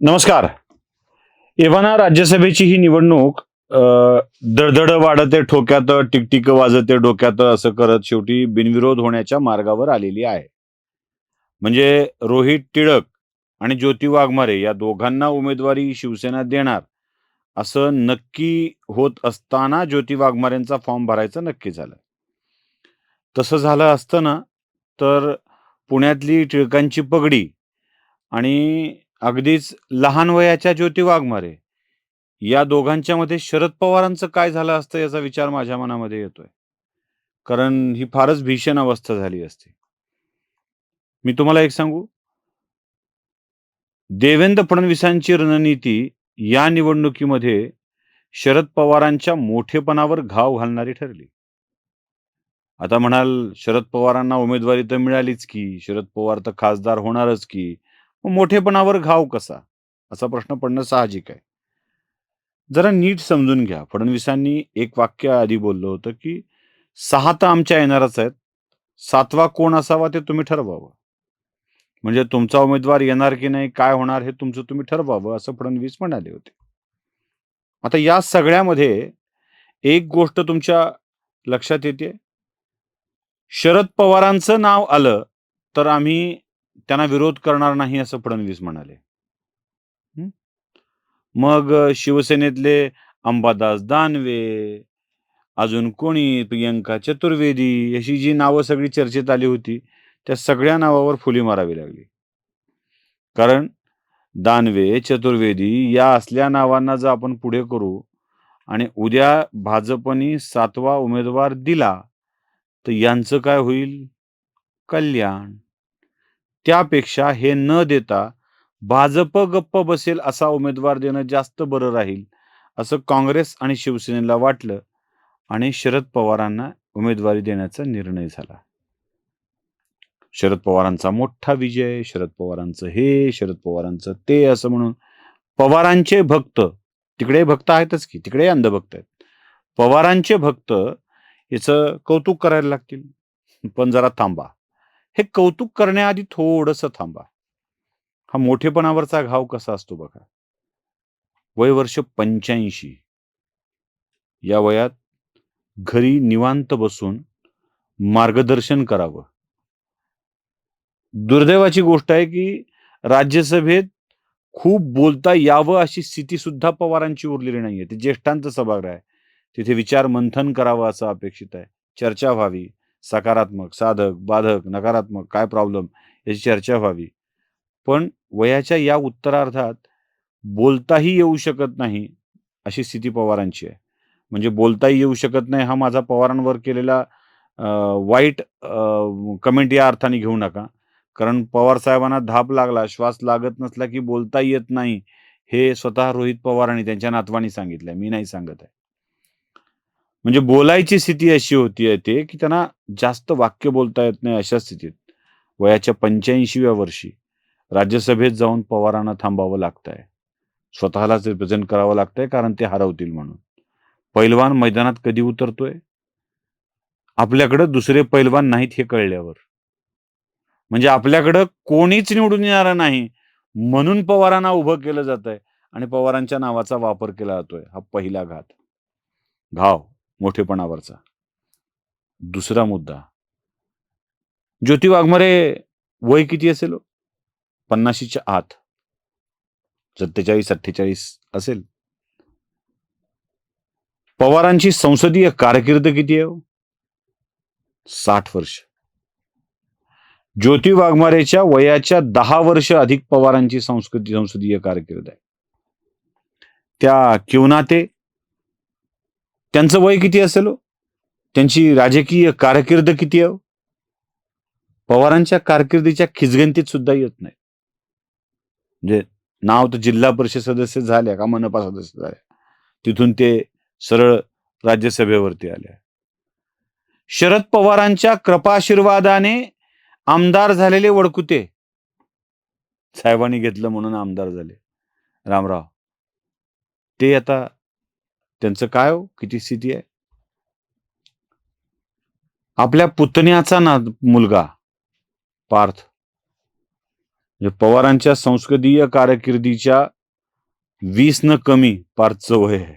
नमस्कार. एव्हाना राज्यसभेची ही निवडणूक दडदड वाढते ठोक्यात, टिकटिक वाजते डोक्यात, असं करत शेवटी बिनविरोध होण्याच्या मार्गावर आलेली आहे. म्हणजे रोहित टिळक आणि ज्योती वाघमारे या दोघांना उमेदवारी शिवसेना देणार, असं नक्की होत असताना ज्योती वाघमारेंचा फॉर्म भरायचं नक्की झालं. तसं झालं असतं ना, तर पुण्यातली टिळकांची पगडी आणि अगदीच लहान वयाच्या ज्योती वाघमारे या दोघांच्यामध्ये शरद पवारांचं काय झालं असतं याचा विचार माझ्या मनामध्ये येतोय. कारण ही फारच भीषण अवस्था झाली असती. मी तुम्हाला एक सांगू, देवेंद्र फडणवीसांची रणनीती या निवडणुकीमध्ये शरद पवारांच्या मोठेपणावर घाव घालणारी ठरली. आता म्हणाल, शरद पवारांना उमेदवारी तर मिळालीच की, शरद पवार तर खासदार होणारच की, मग मोठेपणावर घाव कसा? असा प्रश्न पडणं साहजिक आहे. जरा नीट समजून घ्या. फडणवीसांनी एक वाक्य आधी बोललं होतं, की 6 तर आमच्या येणारच आहेत. 7वा कोण असावा ते तुम्ही ठरवावं. म्हणजे तुमचा उमेदवार येणार की नाही, काय होणार हे तुमचं तुम्ही ठरवावं, असं फडणवीस म्हणाले होते. आता या सगळ्यामध्ये एक गोष्ट तुमच्या लक्षात येते, शरद पवारांचं नाव आलं, तर आम्ही त्यांना विरोध करणार नाही, असं फडणवीस म्हणाले. हं. मग शिवसेनेतले अंबादास दानवे, अजून कोणी, प्रियंका चतुर्वेदी, अशी जी नावं सगळी चर्चेत आली होती, त्या सगळ्या नावावर फुली मारावी लागली. कारण दानवे, चतुर्वेदी या असल्या नावांना जर आपण पुढे करू आणि उद्या भाजपनी 7वा उमेदवार दिला, तर यांचं काय होईल? कल्याण. त्यापेक्षा हे न देता भाजप गप्प बसेल असा उमेदवार देणं जास्त बरं राहील, असं काँग्रेस आणि शिवसेनेला वाटलं आणि शरद पवारांना उमेदवारी देण्याचा निर्णय झाला. शरद पवारांचा मोठा विजय, शरद पवारांचं हे, शरद पवारांचं ते, असं म्हणून पवारांचे भक्त, तिकडे भक्त आहेतच की, तिकडे अंधभक्त आहेत. पवारांचे भक्त याचं कौतुक करायला लागतील. पण जरा थांबा. हे कौतुक करण्याआधी थोडंसं थांबा. हा मोठेपणावरचा घाव कसा असतो बघा. वय वर्ष 85 या वयात घरी निवांत बसून मार्गदर्शन करावं. दुर्दैवाची गोष्ट आहे, की राज्यसभेत खूप बोलता यावं अशी स्थिती सुद्धा पवारांची उरलेली नाहीये. ते ज्येष्ठांचं सभागृह आहे. तिथे विचार मंथन करावं असं अपेक्षित आहे. चर्चा व्हावी. सकारात्मक, साधक, बाधक, नकारात्मक काय प्रॉब्लेम याची चर्चा व्हावी. पण वयाच्या या उत्तरार्धात बोलताही येऊ शकत नाही, अशी स्थिती पवारांची आहे. म्हणजे बोलताही येऊ शकत नाही हा माझा पवारांवर केलेला वाईट कमेंट या अर्थाने घेऊ नका. कारण पवार साहेबांना धाप लागला, श्वास लागत नसला, की बोलता येत नाही. हे स्वतः रोहित पवार आणि त्यांच्या नातवांनी सांगितलंय. मी नाही सांगत आहे. म्हणजे बोलायची स्थिती अशी होतीये ते, की त्यांना जास्त वाक्य बोलता येत नाही अशा स्थितीत. वयाच्या 85व्या वर्षी राज्यसभेत जाऊन पवारांना थांबावं लागतंय. स्वतःलाच रिप्रेझेंट करावं लागतंय कारण ते हरवतील म्हणून. पैलवान मैदानात कधी उतरतोय? आपल्याकडे दुसरे पैलवान नाहीत हे कळल्यावर. म्हणजे आपल्याकडं कोणीच निवडून येणारं नाही, म्हणून पवारांना उभं केलं जातंय आणि पवारांच्या नावाचा वापर केला जातोय. हा पहिला घाव मोठेपणावरचा. दुसरा मुद्दा, ज्योती वाघमारे वय किती असेल हो? 50च्या आत. 47-48 असेल. पवारांची संसदीय कारकीर्द किती आहे हो? 60 वर्ष. ज्योती वाघमारेच्या वयाच्या 10 वर्ष अधिक पवारांची संसदीय कारकीर्द आहे. त्या किवनाते त्यांचं वय किती असेल हो? त्यांची राजकीय कारकीर्द किती आहे हो? पवारांच्या कारकिर्दीच्या खिचगंतीत सुद्धा येत नाही. म्हणजे नाव तर जिल्हा परिषद सदस्य झाल्या का मनपा सदस्य झाल्या. तिथून ते सरळ राज्यसभेवरती आले. शरद पवारांच्या कृपाशीर्वादाने आमदार झालेले वडकुते साहेबांनी घेतलं म्हणून आमदार झाले. रामराव. ते आता त्यांचं काय हो? किती स्थिती आहे? आपल्या पुतण्याचा मुलगा पार्थ म्हणजे पवारांच्या संसदीय कारकिर्दीच्या 20 न कमी पारचं वय आहे.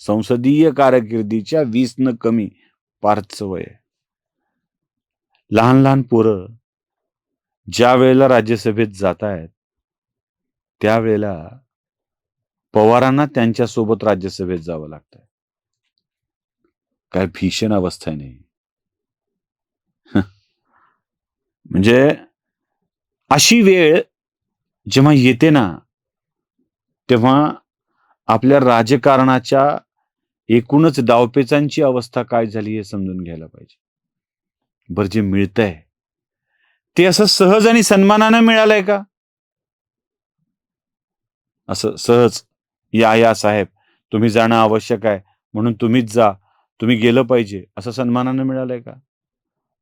संसदीय कारकिर्दीच्या 20 न कमी पारचं वय आहे. लहान लहान पोरं ज्या वेळेला राज्यसभेत जात आहेत, त्यावेळेला पवारांना त्यांच्यासोबत राज्यसभेत जावं लागतंय. काय भीषण अवस्था आहे नाही. म्हणजे अशी वेळ जेव्हा येते ना, तेव्हा आपल्या राजकारणाच्या एकूणच डावपेचांची अवस्था काय झाली हे समजून घ्यायला पाहिजे. बरं, जे मिळतंय ते असं सहज आणि सन्मानानं मिळालंय का? असं सहज, या साहेब, तुम्ही जाणं आवश्यक आहे म्हणून तुम्हीच जा, तुम्ही गेलं पाहिजे, असं सन्मानानं मिळालंय का?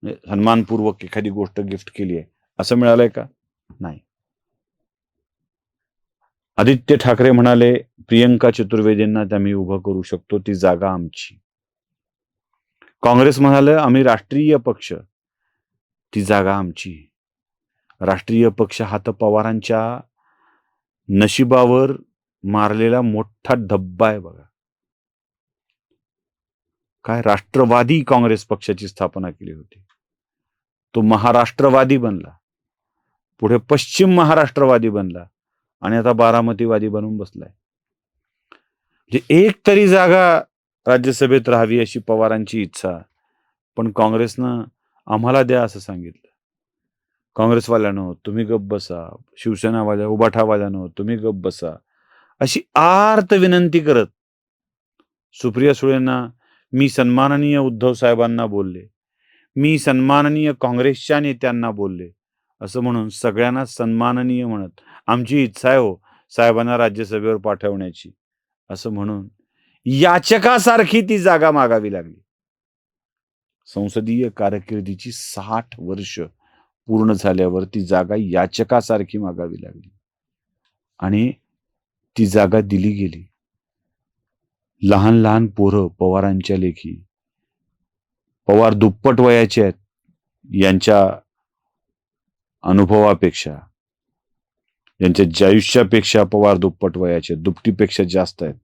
म्हणजे सन्मानपूर्वक एखादी गोष्ट गिफ्ट केली आहे असं मिळालंय का? नाही. आदित्य ठाकरे म्हणाले, प्रियंका चतुर्वेदींना आम्ही उभं करू शकतो, ती जागा आमची. काँग्रेस म्हणाले, आम्ही राष्ट्रीय पक्ष, ती जागा आमची. राष्ट्रीय पक्ष हा तर पवारांच्या नशिबावर मारलेला मोठा धब्बा आहे बघा. काय राष्ट्रवादी काँग्रेस पक्षाची स्थापना केली होती, तो महाराष्ट्रवादी बनला, पुढे पश्चिम महाराष्ट्रवादी बनला आणि आता बारामतीवादी बनून बसलाय. म्हणजे एक तरी जागा राज्यसभेत राहावी अशी पवारांची इच्छा, पण काँग्रेसनं आम्हाला द्या असं सांगितलं. काँग्रेसवाल्यानो तुम्ही गप्प बसा, शिवसेनावाल्या उबाठावाल्यानो तुम्ही गप्प बसा, अशी आर्त विनंती करत सुप्रिया सुळेंना मी सन्माननीय उद्धव साहेबांना बोलले, मी सन्माननीय काँग्रेसच्या नेत्यांना बोलले, असं म्हणून सगळ्यांना सन्माननीय म्हणत आमची इच्छा आहे हो साहेबांना राज्यसभेवर पाठवण्याची, असं म्हणून याचकासारखी ती जागा मागावी लागली. संसदीय कारकिर्दीची 60 वर्ष पूर्ण झाल्यावर ती जागा याचकासारखी मागावी लागली आणि ती जागा दिली गेली. लहान लहान पोरं पवारांच्या लेखी, पवार दुप्पट वयाचे आहेत, यांच्या अनुभवापेक्षा, यांच्या आयुष्यापेक्षा पवार दुप्पट वयाचे, दुपटीपेक्षा जास्त आहेत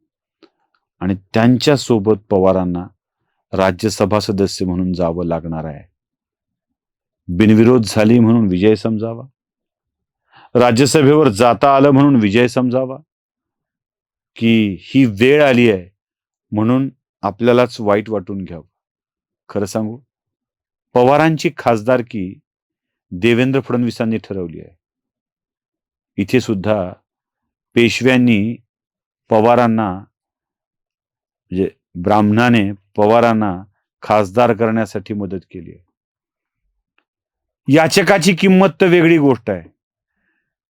आणि त्यांच्या सोबत पवारांना राज्यसभा सदस्य म्हणून जावं लागणार आहे. बिनविरोध झाली म्हणून विजय समजावा, राज्यसभेवर जाता आलं म्हणून विजय समजावा, की ही वेळ आली आहे म्हणून आपल्यालाच वाईट वाटून घ्यावं. खरं सांगू, पवारांची खासदारकी देवेंद्र फडणवीसांनी ठरवली आहे. इथे सुद्धा पेशव्यांनी पवारांना, म्हणजे ब्राह्मणाने पवारांना खासदार करण्यासाठी मदत केली आहे. याचकाची किंमत तर वेगळी गोष्ट आहे.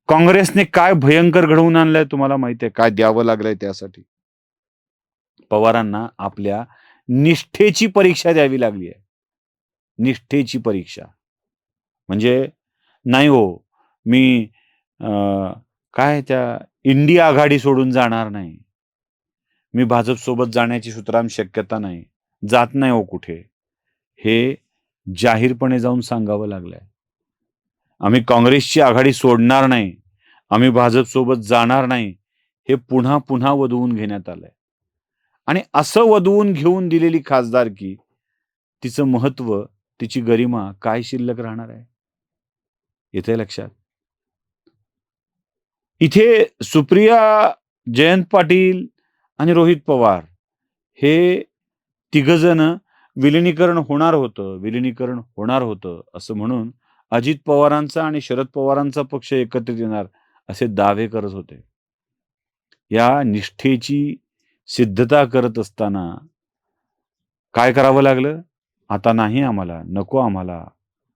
काँग्रेसने काय भयंकर घडवून आणलंय तुम्हाला माहिती आहे, काय द्यावं लागलंय त्यासाठी. पवारांना आपल्या निष्ठेची परीक्षा द्यावी लागली आहे. निष्ठेची परीक्षा म्हणजे नाही हो, मी काय त्या इंडिया आघाडी सोडून जाणार नाही, मी भाजप सोबत जाण्याची सुतराम शक्यता नाही, जात नाही हो कुठे, हे जाहीरपणे जाऊन सांगावं लागलंय. आम्ही काँग्रेसची आघाडी सोडणार नाही, आम्ही भाजप सोबत जाणार नाही, हे पुन्हा पुन्हा वदवून घेण्यात आलंय. आणि असं वदवून घेऊन दिलेली खासदारकी, तिचं महत्व, तिची गरिमा काय शिल्लक राहणार आहे? येते लक्षात? इथे सुप्रिया, जयंत पाटील आणि रोहित पवार हे तिघजण विलिनीकरण होणार होतं असं म्हणून अजित पवारांचा आणि शरद पवारांचा पक्ष एकत्रित येणार असे दावे करत होते. या निष्ठेची सिद्धता करत असताना काय करावं लागलं? आता नाही, आम्हाला नको, आम्हाला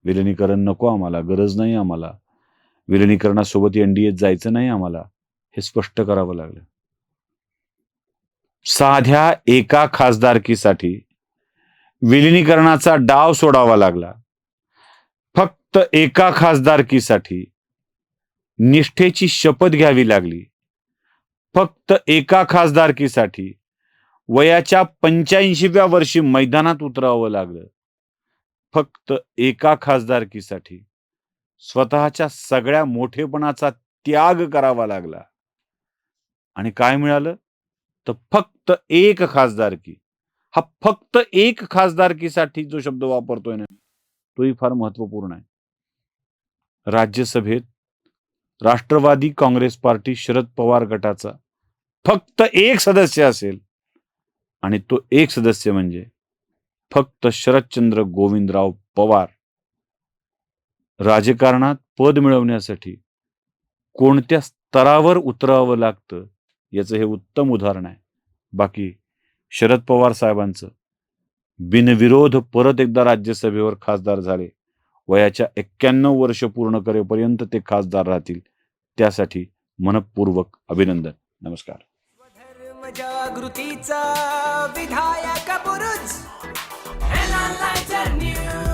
विलिनीकरण नको, आम्हाला गरज नाही, आम्हाला विलिनीकरणासोबत एनडीएत जायचं नाही आम्हाला, हे स्पष्ट करावं लागलं. साध्या एका खासदारकीसाठी विलिनीकरणाचा डाव सोडावा लागला. फक्त एका खासदारकीसाठी निष्ठेची शपथ घ्यावी लागली. फक्त एका खासदारकीसाठी वयाच्या 85व्या वर्षी मैदानात उतरावं लागलं. फक्त एका खासदारकीसाठी स्वतःच्या सगळ्या मोठेपणाचा त्याग करावा लागला. आणि काय मिळालं? तर फक्त एक खासदारकी. हा फक्त एक खासदारकीसाठी जो शब्द वापरतोय ना, तोही फार महत्त्वपूर्ण आहे. राज्यसभेत राष्ट्रवादी काँग्रेस पार्टी शरद पवार गटाचा फक्त एक सदस्य असेल आणि तो एक सदस्य म्हणजे फक्त शरदचंद्र गोविंदराव पवार. राजकारणात पद मिळवण्यासाठी कोणत्या स्तरावर उतरावं लागतं याचं हे उत्तम उदाहरण आहे. बाकी शरद पवार साहेबांचं बिनविरोध परत एकदा राज्यसभेवर खासदार झाले. वयाच्या 91 वर्ष पूर्ण करेपर्यंत ते खासदार राहतील. त्यासाठी मनःपूर्वक अभिनंदन. नमस्कार. धर्म जागृतीचा विधायक बुरुज NLighter News.